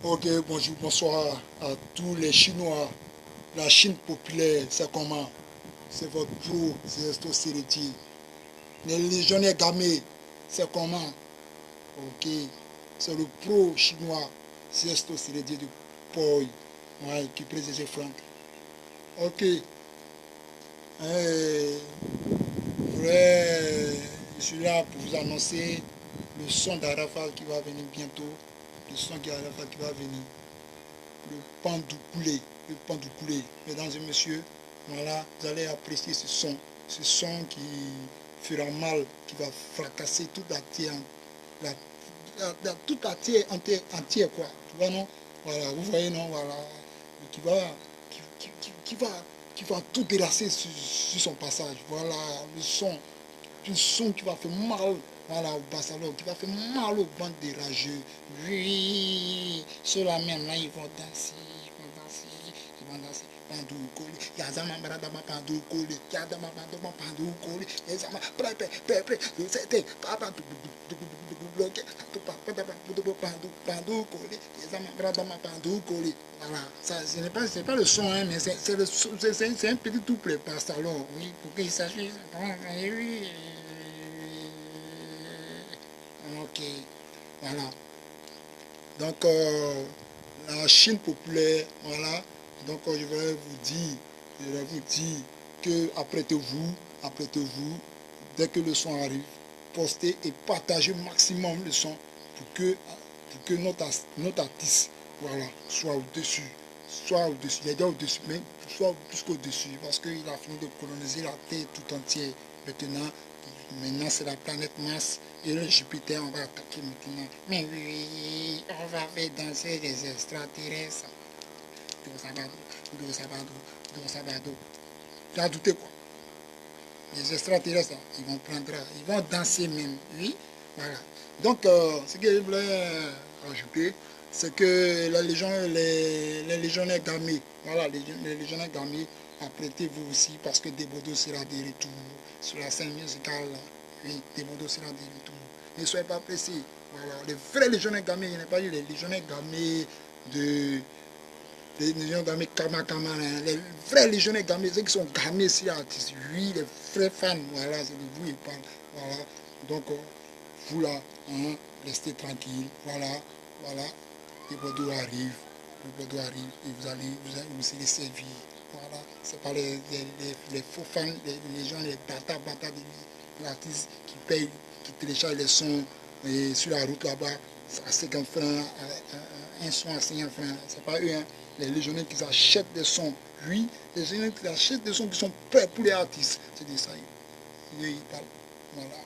Ok, bonjour, bonsoir à tous les Chinois. La Chine populaire, c'est comment? C'est votre pro, c'est Esto Sereti. Les légionnaires gamés, c'est comment? Ok, c'est le pro chinois, c'est Esto Sereti de Poi, ouais, qui préside Franck. Ok, euh, je suis là pour vous annoncer le son d'Arafat qui va venir bientôt. Le son d'Arafat qui va venir. Le Pandoukoulé, le Pandoukoulé. Mesdames et messieurs, voilà, vous allez apprécier ce son qui fera mal, qui va fracasser toute la terre, la, toute la terre entière, quoi. Tu vois, non? Voilà, vous voyez, non? Voilà, qui va, qui va tout délasser sur son passage. Voilà, le son qui va faire mal, voilà, au Barcelone, qui va faire mal aux bandes des rageux. Oui, ceux-là même, là, ils vont danser, ils vont danser, ils vont danser. Pandou Koli, Yazama Bradama Pandou Koli, Yadama Bandama Pandou Koli, Yazama Prépé, Prépé, c'était Papa bloqué, Pandou Koli, Yazama Bradama Pandou Koli. Voilà, ça, ce n'est pas le son, hein, mais c'est un petit tout près par salon, oui, pour qu'il s'agisse. Oui, ok, voilà. Donc, la Chine populaire, voilà. Donc, je vais vous dire que apprêtez-vous, dès que le son arrive, postez et partagez au maximum le son pour que notre artiste, voilà, soit au-dessus. Soit au-dessus, il est déjà au-dessus, mais soit plus qu'au-dessus, parce qu'il a fini de coloniser la Terre tout entière. Maintenant c'est la planète Mars et le Jupiter, on va attaquer maintenant. Mais oui, on va faire danser les extraterrestres. Do sabado. Tu as douté quoi? Les extraterrestres, ils vont prendre, ils vont danser même. Oui, voilà. Donc, ce que je voulais ajouter, c'est que les légionnaires gamés, voilà, les légionnaires gamés, apprêtez-vous aussi parce que Debodo sera de retour sur la scène musicale. Oui, Debodo sera de retour. Ne soyez pas pressés. Voilà, les vrais légionnaires gamés, il n'y a pas eu les légionnaires gamés de les légionnaires gamés Kama Kama, hein, les vrais légionnaires gamés, ceux qui sont gamés si artistes, oui, les vrais fans, voilà, c'est de vous ils parlent, voilà. Donc, vous là, hein, restez tranquille, voilà, voilà, le Bordeaux arrive, et vous serez servi, voilà. C'est pas les faux fans, les gens, les bâtards de l'artiste qui payent, qui téléchargent les sons et sur la route là-bas, à 50 francs, un son à 50 francs, c'est pas eux, hein. Les légionnaires qui achètent des sons, oui, les légionnaires qui achètent des sons qui sont prêts pour les artistes, c'est de ça, ils parlent, voilà.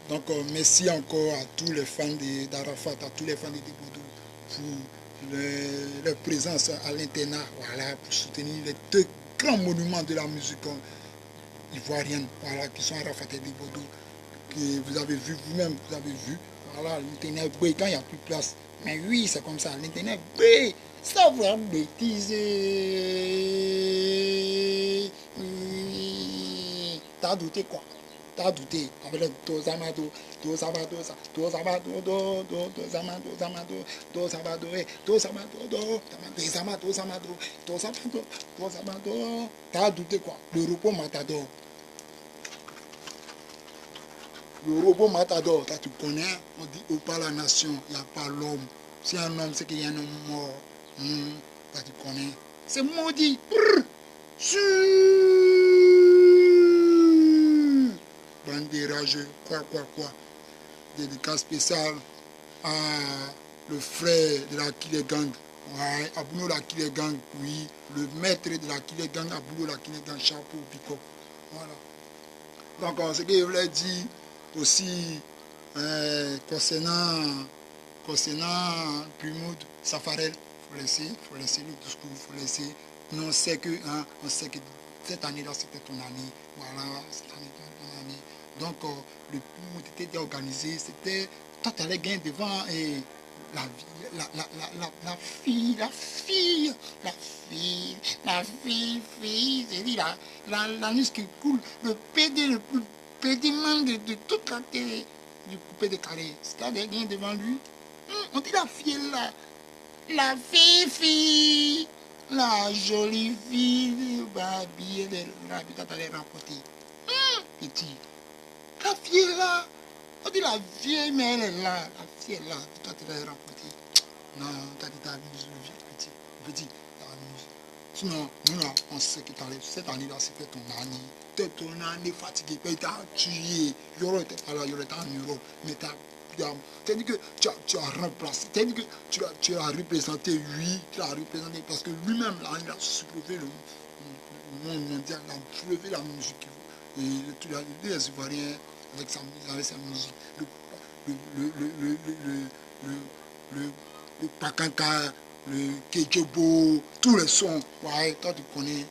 Donc, merci encore à tous les fans d'Arafat, à tous les fans de Debodo pour leur présence à l'internat, voilà, pour soutenir les deux grands monuments de la musique ivoirienne, voilà, qui sont Arafat et Debodo, que vous avez vu vous-même, vous avez vu, voilà, l'internat brûle quand il n'y a plus de place. Mais oui, c'est comme ça, l'internat brûle, ça va bêtiser. T'as douté quoi? T'as douté avec le Dozamado, Dozamado, Dozamado, Dozamado, Zamado, Dozamado, Dozamado, Dozamado, Zamado, Dozamado, Dozamado. T'as douté quoi? Le robot matador. Le robot matador, ça tu connais, on dit au pas la nation, il n'y a pas l'homme. Si un homme, c'est qu'il y a un homme mort. Ça tu connais. C'est maudit. Bande rageux, quoi. Dédicace spéciale à le frère de la Killer Gang. Ouais, Abouno la Killer Gang, oui. Le maître de la Killer Gang, Abouno la Killer Gang, chapeau, pico. Voilà. Donc, ce que je voulais dire aussi concernant Primoud Safarel, il faut laisser le discours, il faut laisser. Nous, on sait que cette année-là, c'était ton année. Voilà, cette année, c'était ton année. Donc, le Primoud était organisé, c'était. Toi, tu allais gagner devant la, fille, j'ai dit la nuit qui coule, le pédiment de toute la terre du coupé de carré. C'est-à-dire gagner devant lui. On dit la fille là. La fille. La jolie fille. Habillée de l'habitat à les remporter. Petit. La fille là. On dit la vieille, mais elle est là. La fille est là. Toi, tu l'as remporter. Non, t'as dit t'amuses le vieux petit. Petit, t'amuses. Sinon, nous là, on sait que cette année-là, c'était ton année. C'était ton année fatiguée. Tu t'as tué. Yoro était pas là, Yoro était en Europe. Mais c'est-à-dire que tu as remplacé. C'est-à-dire que tu as représenté, oui, tu l'as représenté. Parce que lui-même, là, il a soulevé le monde mondial, il a soulevé la musique. Et les Ivoiriens, avec sa musique, le pakanka, le kejobo, tous les sons. Ouais, toi tu connais,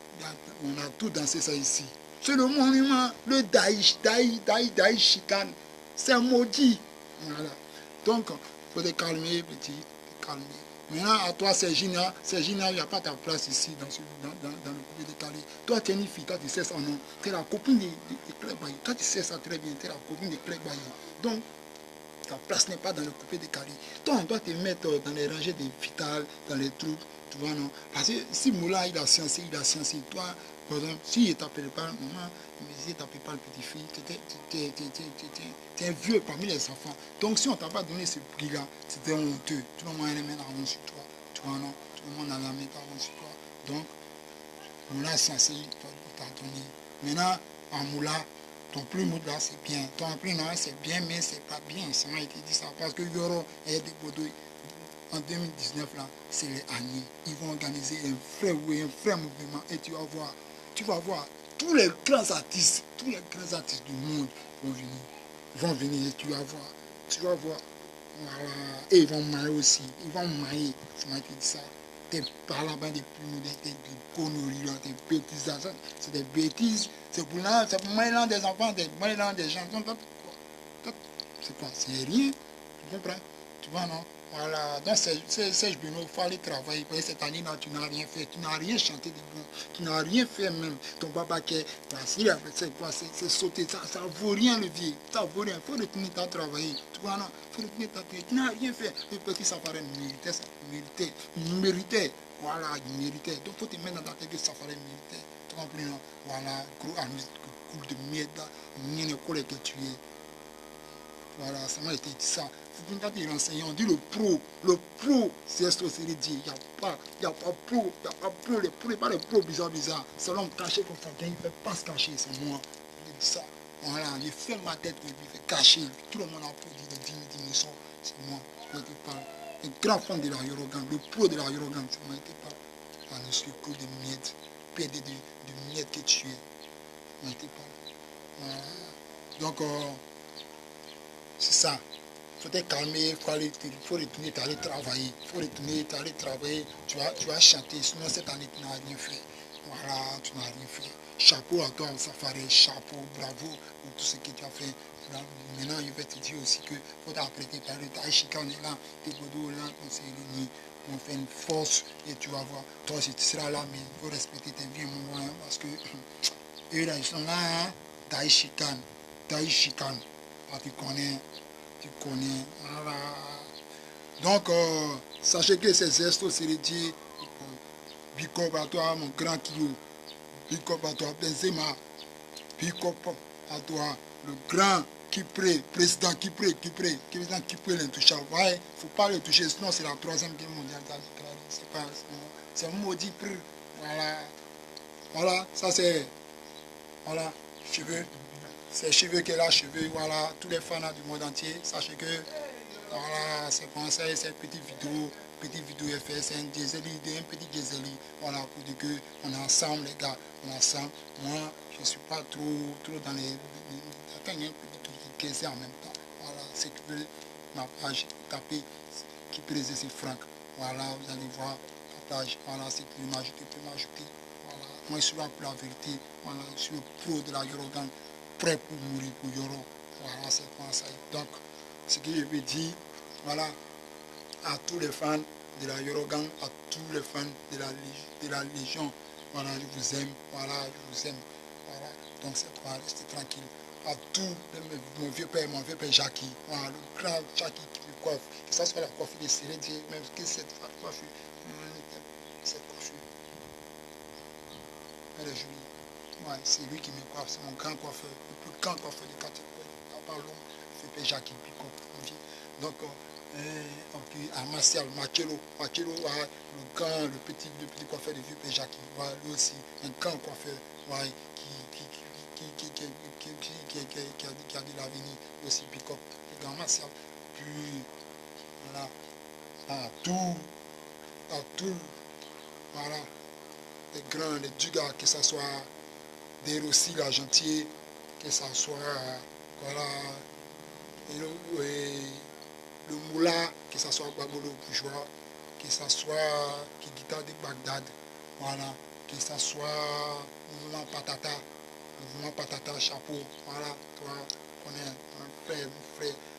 on a tout dansé ça ici. C'est le monument, le Daï Chican. C'est maudit. Voilà. Donc, il faut te calmer, petit, te calmer. Maintenant, à toi, Sergina, il n'y a pas ta place ici dans le coupé décalé. Toi, tu es une fille, toi, tu sais ça, non? Tu es la copine de Clé Bailly. Toi, tu sais ça très bien, tu es la copine de Clé Bailly. Donc, ta place n'est pas dans le coupé décalé. Toi, on doit te mettre dans les rangées des vitales, dans les trucs, tu vois, non? Parce que si Moula, il a sciencé, toi, par exemple, s'il ne t'appelle pas maman, s'il ne t'appelle pas le petit-fils, tu es un vieux parmi les enfants. Donc, si on ne t'a pas donné ce prix-là, c'était honteux. Tout le monde allait mettre avant sur toi. Tu vois, non? Tout le monde allait mettre avant sur toi. Donc, Moula censé, il t'a donné. Maintenant, en Moula, ton plus mot là, c'est bien. Ton plus non, c'est bien, mais c'est pas bien. Ça m'a été dit ça. Parce que Yoro et des Bodo, en 2019, là, c'est les années. Ils vont organiser un vrai mouvement. Et tu vas voir, tous les grands artistes du monde vont venir. Ils vont venir et tu vas voir. Voilà. Et ils vont mailler aussi. Ils vont mailler. Ça m'a été dit ça. T'es par là-bas des plus modernes, des conneries, des bêtises. C'est des bêtises. C'est pour mailler des enfants, des mailler des gens. C'est quoi? C'est rien. Tu comprends? Tu vois, non? Voilà. Donc, Serge Benoît, il faut aller travailler. Parce que cette année-là, tu n'as rien fait. Tu n'as rien chanté de bon. Tu n'as rien fait même. Ton papa qui est facile, c'est quoi? C'est sauter. Ça ne vaut rien, le vieux. Ça ne vaut rien. Il faut retourner à travailler. Tu vois, non? Il faut retourner à travailler. Tu n'as rien fait. Le petit Safaré méritait ça. Méritait. Voilà, il méritait. Donc, il faut te mettre dans ta tête que Safaré méritait. Tu comprends, non? Voilà. Gros anus, coule de merde. Il y a une école que tu es. Voilà, ça m'a été dit ça. C'est une date de renseignement. On dit le pro, c'est ce que c'est dit. Il n'y a pas pro, les pro, pas les pro bizarre. C'est l'homme caché comme ça, il ne fait pas se cacher, c'est moi. Je dis ça. Voilà, il fait ma tête, il fait cacher. Tout le monde a produit de 10 000 c'est moi. Je ne parle. Le grand fan de la Yorogan, le pro de la Yorogan, c'est moi qui parle. Ah, je suis cool de miettes, pédé de miettes que tu es. Je ne parle. Donc, c'est ça. Il faut te calmer, il faut retourner, aller travailler. Il faut retourner, aller travailler. Tu vas chanter, sinon cette année, tu n'as rien fait. Voilà, tu n'as rien fait. Chapeau à toi, Safari, chapeau, bravo pour tout ce que tu as fait. Maintenant, je vais te dire aussi qu'il faut t'apprêter par le Taïchika, on est là, tes Bodo, là, on s'est réunis, on fait une force et tu vas voir. Toi aussi, tu seras là, mais il faut respecter tes vieux moments parce que eux là, ils sont là, hein, Taïchikan. Ah, tu connais. Voilà. Donc, sachez que ces gestes, c'est les dire, big up à toi, mon grand Kyo, big up à toi, Benzema, big up à toi, le grand Kipré, président Kipré, l'intouchable. Ouais, il ne faut pas le toucher, sinon c'est la troisième guerre mondiale. C'est un maudit prix. Voilà. Voilà, ça c'est. Voilà, cheveux. C'est cheveux qu'elle a, cheveux, voilà, tous les fans du monde entier, sachez que, voilà, ces conseils, ces petites vidéos FS, c'est un petit diesel, voilà, pour dire qu'on est ensemble, les gars, on est ensemble. Moi, je ne suis pas trop dans les. Attends, il y a un petit truc qui est en même temps. Voilà, c'est que ma page, tapez, qui présente, c'est Franck. Voilà, vous allez voir la page, voilà, c'est que m'ajouter, voilà. Moi, je suis là pour la vérité, voilà, je suis le pro de la Yorogan. Prêt pour mourir pour Yoro. Voilà, c'est quoi ça. Donc, ce que je veux dire, voilà, à tous les fans de la Yorogan, à tous les fans de la Légion, voilà, je vous aime, voilà, je vous aime. Voilà, donc c'est quoi, restez tranquille. à tout mon vieux père Jackie, voilà, le grand Jackie qui me coiffe, que ça soit la coiffure de Sérédier, même que cette coiffure, cette coiffure, elle est jolie. Ouais, c'est lui qui me coiffe, c'est mon grand coiffeur, le plus grand coiffeur du quartier. Parlons, vieux père Jackie Picot, donc, à Martial, Machelo, ouais, le petit coiffeur de vieux père Jackie, ouais, lui aussi, un grand coiffeur, ouais, qui a de l'avenir, aussi Picot, le grand Martial. Puis, voilà, à tout, voilà, les grands, les Dugas, que ce soit des Rossi, l'Argentier, que ce soit, voilà, le Moula, que ce soit Babolo Bourgeois, que ce soit Kikita de Bagdad, voilà, que ce soit Mouvement Patata, chapeau, voilà, toi, on est un frère,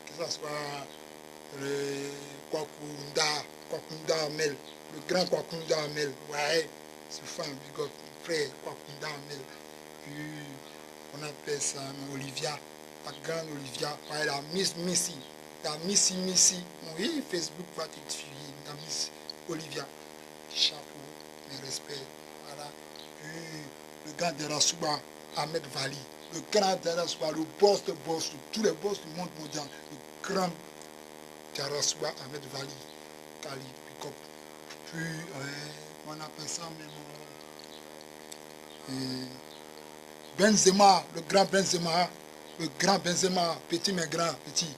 que ce soit le Kwakunda Amel, le grand Kwakunda Amel, ouais, c'est fan, bigot, frère Kwakunda Amel, puis on appelle ça Olivia, la grande Olivia, ouais, la Miss Missy, oui, Facebook va t'étudier, la Miss Olivia, chapeau, mes respects, voilà, puis le gars de Rasuba, Ahmed Vali, le grand de Rasuba, le boss de boss, tous les boss du monde mondial, le grand Jarasuba Ahmed Vali, Kali, Pikop. Puis, on appelle ça même Benzema, le grand Benzema, petit mais grand, petit.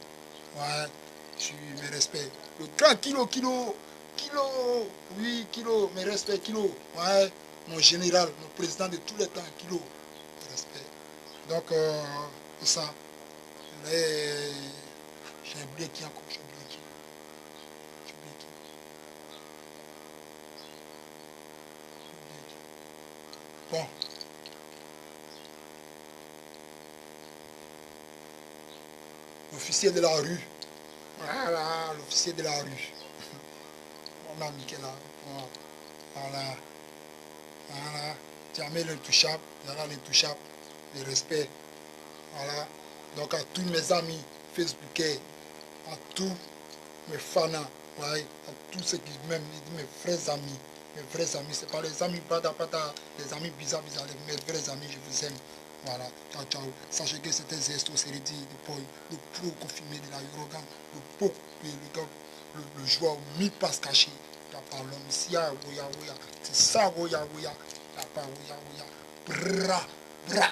Ouais, je mes respects. Le grand Kilo, oui, Kilo, mes respects, Kilo. Ouais, mon général, mon président de tous les temps, Kilo, mes respects. Donc, c'est ça. J'ai oublié qui encore, j'ai oublié qui. Bon, l'officier de la rue. Voilà, l'officier de la rue. Mon ami qui est là. Voilà, voilà. Jamais l'intouchable, voilà l'intouchable, le respect. Voilà. Donc à tous mes amis Facebookais, à tous mes fans, ouais, à tous ceux qui m'aiment, mes vrais amis, c'est pas les amis pata, les amis bizarres, mes vrais amis, je vous aime. Voilà, ciao, ciao. Sachez que c'était Zesto Seredi, le pro confirmé de la Eurogan, le pro, le joueur mi passe caché. Il n'y a pas l'homme ici, c'est ça, Woya, il n'y a pas Woya, bra, bra.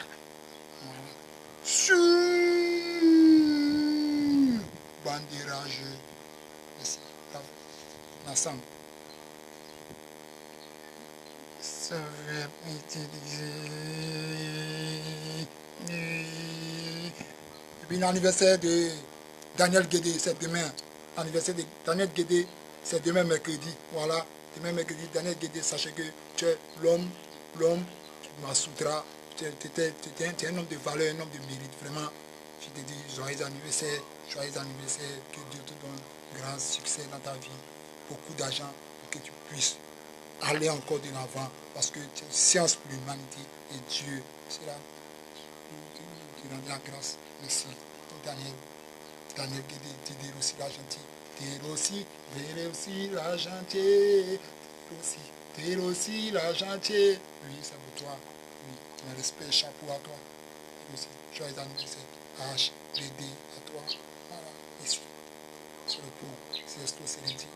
Voilà. Sur bandirage. Merci. Ensemble. Ça va utiliser. Et puis l'anniversaire de Daniel Guédé, c'est demain. L'anniversaire de Daniel Guédé, c'est demain mercredi. Voilà. Demain mercredi, Daniel Guédé, sachez que tu es l'homme, Masutra. Tu es un homme de valeur, un homme de mérite. Vraiment, je te dis, joyeux anniversaire, que Dieu te donne grand succès dans ta vie, beaucoup d'argent pour que tu puisses aller encore de l'avant, parce que tu es science pour l'humanité et Dieu sera qui rend la grâce. Merci, Daniel Guédé, Tédé aussi la gentille. Tédé aussi la gentille. Tédé aussi la gentille. Oui, c'est pour toi. Oui, mon respect, chapeau à toi. Aussi, joyeux anniversaire. HDD à toi. Voilà, ici. Sur le pont, c'est ce que c'est dit.